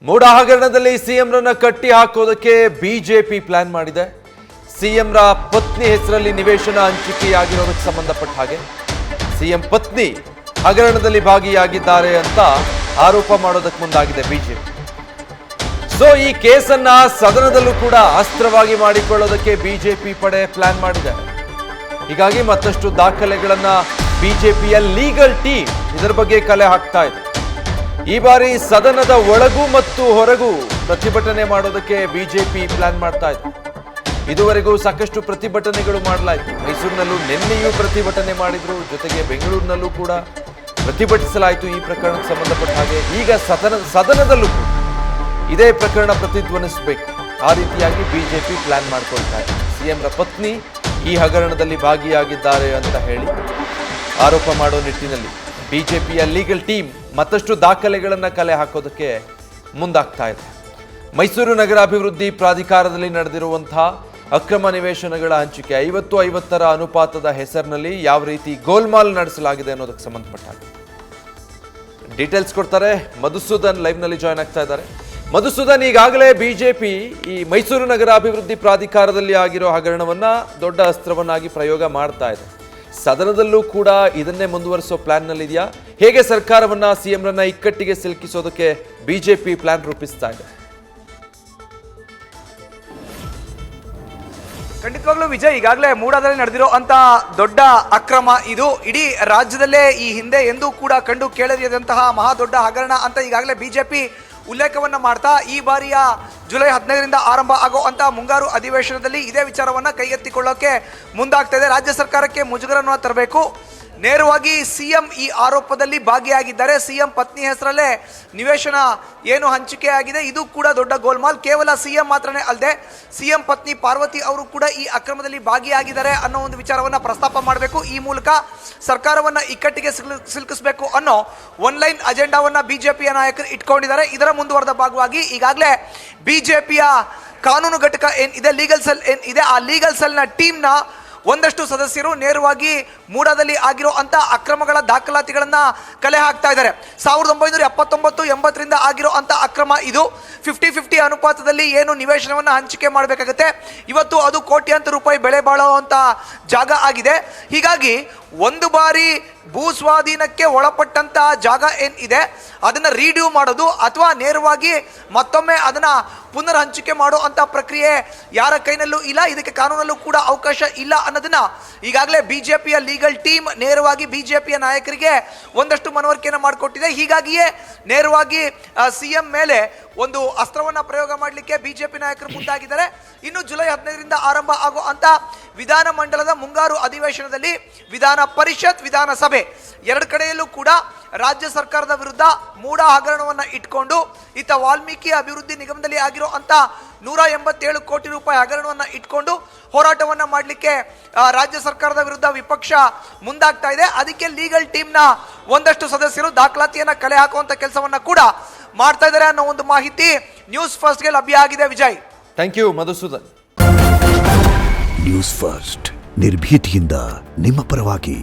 ಮೂಡ ಹಗರಣದಲ್ಲಿ ಸಿಎಂರನ್ನ ಕಟ್ಟಿ ಹಾಕೋದಕ್ಕೆ ಬಿಜೆಪಿ ಪ್ಲಾನ್ ಮಾಡಿದೆ. ಸಿಎಂರ ಪತ್ನಿ ಹೆಸರಲ್ಲಿ ನಿವೇಶನ ಹಂಚಿಕೆಯಾಗಿರೋದಕ್ಕೆ ಸಂಬಂಧಪಟ್ಟ ಹಾಗೆ ಸಿಎಂ ಪತ್ನಿ ಹಗರಣದಲ್ಲಿ ಭಾಗಿಯಾಗಿದ್ದಾರೆ ಅಂತ ಆರೋಪ ಮಾಡೋದಕ್ಕೆ ಮುಂದಾಗಿದೆ ಬಿಜೆಪಿ. ಸೊ ಈ ಕೇಸನ್ನ ಸದನದಲ್ಲೂ ಕೂಡ ಅಸ್ತ್ರವಾಗಿ ಮಾಡಿಕೊಳ್ಳೋದಕ್ಕೆ ಬಿಜೆಪಿ ಪಡೆ ಪ್ಲಾನ್ ಮಾಡಿದೆ. ಹೀಗಾಗಿ ಮತ್ತಷ್ಟು ದಾಖಲೆಗಳನ್ನ ಬಿಜೆಪಿಯ ಲೀಗಲ್ ಟೀಮ್ ಇದರ ಬಗ್ಗೆ ಕಲೆ ಹಾಕ್ತಾ ಇದೆ. ಈ ಬಾರಿ ಸದನದ ಒಳಗೂ ಮತ್ತು ಹೊರಗೂ ಪ್ರತಿಭಟನೆ ಮಾಡೋದಕ್ಕೆ ಬಿಜೆಪಿ ಪ್ಲಾನ್ ಮಾಡ್ತಾ ಇದೆ. ಇದುವರೆಗೂ ಸಾಕಷ್ಟು ಪ್ರತಿಭಟನೆಗಳು ಮಾಡಲಾಯಿತು. ಮೈಸೂರಿನಲ್ಲೂ ನಿನ್ನೆಯೂ ಪ್ರತಿಭಟನೆ ಮಾಡಿದ್ರು, ಜೊತೆಗೆ ಬೆಂಗಳೂರಿನಲ್ಲೂ ಕೂಡ ಪ್ರತಿಭಟಿಸಲಾಯಿತು ಈ ಪ್ರಕರಣಕ್ಕೆ ಸಂಬಂಧಪಟ್ಟ ಹಾಗೆ. ಈಗ ಸದನದಲ್ಲೂ ಕೂಡ ಇದೇ ಪ್ರಕರಣ ಪ್ರತಿಧ್ವನಿಸಬೇಕು, ಆ ರೀತಿಯಾಗಿ ಬಿಜೆಪಿ ಪ್ಲಾನ್ ಮಾಡ್ಕೊಳ್ತಾ ಇದೆ. ಸಿಎಂರ ಪತ್ನಿ ಈ ಹಗರಣದಲ್ಲಿ ಭಾಗಿಯಾಗಿದ್ದಾರೆ ಅಂತ ಹೇಳಿ ಆರೋಪ ಮಾಡೋ ನಿಟ್ಟಿನಲ್ಲಿ ಬಿಜೆಪಿಯ ಲೀಗಲ್ ಟೀಮ್ ಮತ್ತಷ್ಟು ದಾಖಲೆಗಳನ್ನು ಕಲೆ ಹಾಕೋದಕ್ಕೆ ಮುಂದಾಗ್ತಾ ಇದೆ. ಮೈಸೂರು ನಗರ ಅಭಿವೃದ್ಧಿ ಪ್ರಾಧಿಕಾರದಲ್ಲಿ ನಡೆದಿರುವಂತಹ ಅಕ್ರಮ ನಿವೇಶನಗಳ ಹಂಚಿಕೆ 50-50ರ ಅನುಪಾತದ ಹೆಸರಿನಲ್ಲಿ ಯಾವ ರೀತಿ ಗೋಲ್ಮಾಲ್ ನಡೆಸಲಾಗಿದೆ ಅನ್ನೋದಕ್ಕೆ ಸಂಬಂಧಪಟ್ಟ ಡೀಟೇಲ್ಸ್ ಕೊಡ್ತಾರೆ ಮಧುಸೂದನ್. ಲೈವ್ನಲ್ಲಿ ಜಾಯ್ನ್ ಆಗ್ತಾ ಇದ್ದಾರೆ. ಮಧುಸೂದನ್, ಈಗಾಗಲೇ ಬಿಜೆಪಿ ಈ ಮೈಸೂರು ನಗರ ಅಭಿವೃದ್ಧಿ ಪ್ರಾಧಿಕಾರದಲ್ಲಿ ಆಗಿರೋ ಹಗರಣವನ್ನ ದೊಡ್ಡ ಅಸ್ತ್ರವನ್ನಾಗಿ ಪ್ರಯೋಗ ಮಾಡ್ತಾ ಇದೆ. ಸದನದಲ್ಲೂ ಕೂಡ ಇದನ್ನೇ ಮುಂದುವರಿಸೋ ಪ್ಲಾನ್ನಲ್ಲಿದೆಯಾ? ಹೇಗೆ ಸರ್ಕಾರವನ್ನ ಸಿಎಂರನ್ನ ಇಕ್ಕಟ್ಟಿಗೆ ಸಿಲುಕಿಸೋದಕ್ಕೆ ಬಿಜೆಪಿ ಪ್ಲಾನ್ ರೂಪಿಸ್ತಾ ಇದೆ? ಖಂಡಿತವಾಗ್ಲೂ ವಿಜಯ್, ಈಗಾಗಲೇ ಮೂಡಾದಲ್ಲಿ ನಡೆದಿರೋ ಅಂತ ದೊಡ್ಡ ಅಕ್ರಮ ಇದು. ಇಡೀ ರಾಜ್ಯದಲ್ಲೇ ಈ ಹಿಂದೆ ಎಂದೂ ಕೂಡ ಕಂಡು ಕೇಳರಿಯದಂತಹ ಮಹಾ ದೊಡ್ಡ ಹಗರಣ ಅಂತ ಈಗಾಗಲೇ ಬಿಜೆಪಿ ಉಲ್ಲೇಖವನ್ನ ಮಾಡ್ತಾ ಈ ಬಾರಿಯ ಜುಲೈ 15ರಿಂದ ಆರಂಭ ಆಗುವಂತ ಮುಂಗಾರು ಅಧಿವೇಶನದಲ್ಲಿ ಇದೇ ವಿಚಾರವನ್ನ ಕೈಗೆತ್ತಿಕೊಳ್ಳೋಕೆ ಮುಂದಾಗ್ತಾ ಇದೆ. ರಾಜ್ಯ ಸರ್ಕಾರಕ್ಕೆ ಮುಜುಗರವನ್ನು ತರಬೇಕು. ನೇರವಾಗಿ ಸಿಎಂ ಈ ಆರೋಪದಲ್ಲಿ ಭಾಗಿಯಾಗಿದ್ದಾರೆ. ಸಿಎಂ ಪತ್ನಿ ಹೆಸರಲ್ಲೇ ನಿವೇಶನ ಏನು ಹಂಚಿಕೆ ಆಗಿದೆ, ಇದು ಕೂಡ ದೊಡ್ಡ ಗೋಲ್ಮಾಲ್. ಕೇವಲ ಸಿಎಂ ಮಾತ್ರನೇ ಅಲ್ಲದೆ ಸಿಎಂ ಪತ್ನಿ ಪಾರ್ವತಿ ಅವರು ಕೂಡ ಈ ಅಕ್ರಮದಲ್ಲಿ ಭಾಗಿಯಾಗಿದ್ದಾರೆ ಅನ್ನೋ ಒಂದು ವಿಚಾರವನ್ನ ಪ್ರಸ್ತಾಪ ಮಾಡಬೇಕು. ಈ ಮೂಲಕ ಸರ್ಕಾರವನ್ನ ಇಕ್ಕಟ್ಟಿಗೆ ಸಿಲುಕಿಸಬೇಕು ಅನ್ನೋ ಒನ್ಲೈನ್ ಅಜೆಂಡಾವನ್ನ ಬಿಜೆಪಿಯ ನಾಯಕರು ಇಟ್ಕೊಂಡಿದ್ದಾರೆ. ಇದರ ಮುಂದುವರೆದ ಭಾಗವಾಗಿ ಈಗಾಗಲೇ ಬಿಜೆಪಿಯ ಕಾನೂನು ಘಟಕ ಏನಿದೆ, ಲೀಗಲ್ ಸೆಲ್ ಏನಿದೆ, ಆ ಲೀಗಲ್ ಸೆಲ್ನ ಟೀಮ್ನ ಒಂದಷ್ಟು ಸದಸ್ಯರು ನೇರವಾಗಿ ಮೂಡಾದಲ್ಲಿ ಆಗಿರೋ ಅಂತ ಅಕ್ರಮಗಳ ದಾಖಲಾತಿಗಳನ್ನ ಕಲೆ ಹಾಕ್ತಾ ಇದ್ದಾರೆ. 1979-80ರಿಂದ ಆಗಿರೋ ಅಂತ ಅಕ್ರಮ ಇದು. 50-50 ಅನುಪಾತದಲ್ಲಿ ಏನು ನಿವೇಶನವನ್ನ ಹಂಚಿಕೆ ಮಾಡಬೇಕಾಗುತ್ತೆ, ಇವತ್ತು ಅದು ಕೋಟ್ಯಾಂತರ ರೂಪಾಯಿ ಬೆಲೆ ಬಾಳುವಂತ ಜಾಗ ಆಗಿದೆ. ಹೀಗಾಗಿ ಒಂದು ಬಾರಿ ಭೂ ಸ್ವಾಧೀನಕ್ಕೆ ಒಳಪಟ್ಟಂತ ಜಾಗ ಏನಿದೆ ಅದನ್ನ ರೀಡ್ಯೂ ಮಾಡೋದು ಅಥವಾ ನೇರವಾಗಿ ಮತ್ತೊಮ್ಮೆ ಅದನ್ನ ಪುನರ್ ಹಂಚಿಕೆ ಮಾಡೋ ಅಂತ ಪ್ರಕ್ರಿಯೆ ಯಾರ ಕೈನಲ್ಲೂ ಇಲ್ಲ. ಇದಕ್ಕೆ ಕಾನೂನಲ್ಲೂ ಕೂಡ ಅವಕಾಶ ಇಲ್ಲ ಅನ್ನೋದನ್ನ ಈಗಾಗಲೇ ಬಿಜೆಪಿಯ ಲೀಗಲ್ ಟೀಮ್ ನೇರವಾಗಿ ಬಿಜೆಪಿಯ ನಾಯಕರಿಗೆ ಒಂದಷ್ಟು ಮನವರಿಕೆಯನ್ನು ಮಾಡಿಕೊಟ್ಟಿದೆ. ಹೀಗಾಗಿಯೇ ನೇರವಾಗಿ ಸಿಎಂ ಮೇಲೆ ಒಂದು ಅಸ್ತ್ರವನ್ನ ಪ್ರಯೋಗ ಮಾಡಲಿಕ್ಕೆ ಬಿಜೆಪಿ ನಾಯಕರು ಮುಂದಾಗಿದ್ದಾರೆ. ಇನ್ನು ಜುಲೈ 15ರಿಂದ ಆರಂಭ ಆಗೋ ಅಂತ ವಿಧಾನಮಂಡಲದ ಮುಂಗಾರು ಅಧಿವೇಶನದಲ್ಲಿ ವಿಧಾನ ಪರಿಷತ್, ವಿಧಾನಸಭೆ ಎರಡು ಕಡೆಯಲ್ಲೂ ಕೂಡ ರಾಜ್ಯ ಸರ್ಕಾರದ ವಿರುದ್ಧ ಮೂಡ ಹಗರಣವನ್ನ ಇಟ್ಕೊಂಡು ಇತ್ತ ವಾಲ್ಮೀಕಿ ಅಭಿವೃದ್ಧಿ ನಿಗಮದಲ್ಲಿ ಆಗಿರೋ ಅಂತ 187 ಕೋಟಿ ರೂಪಾಯಿ ಹಗರಣವನ್ನ ಇಟ್ಕೊಂಡು ಹೋರಾಟವನ್ನ ಮಾಡಲಿಕ್ಕೆ ರಾಜ್ಯ ಸರ್ಕಾರದ ವಿರುದ್ಧ ವಿಪಕ್ಷ ಮುಂದಾಗ್ತಾ ಇದೆ. ಅದಕ್ಕೆ ಲೀಗಲ್ ಟೀಮ್ನ ಒಂದಷ್ಟು ಸದಸ್ಯರು ದಾಖಲಾತಿಯನ್ನ ಕಲೆ ಹಾಕುವಂತ ಕೆಲಸವನ್ನ ಕೂಡ ಮಾಡ್ತಾ ಇದ್ದಾರೆ ಅನ್ನೋ ಒಂದು ಮಾಹಿತಿ ನ್ಯೂಸ್ ಫಸ್ಟ್ಗೆ ಲಭ್ಯ ಆಗಿದೆ. Vijay, thank you Madhusudan. News First ನಿರ್ಭೀತಿಯಿಂದ ನಿಮ್ಮ ಪರವಾಗಿ.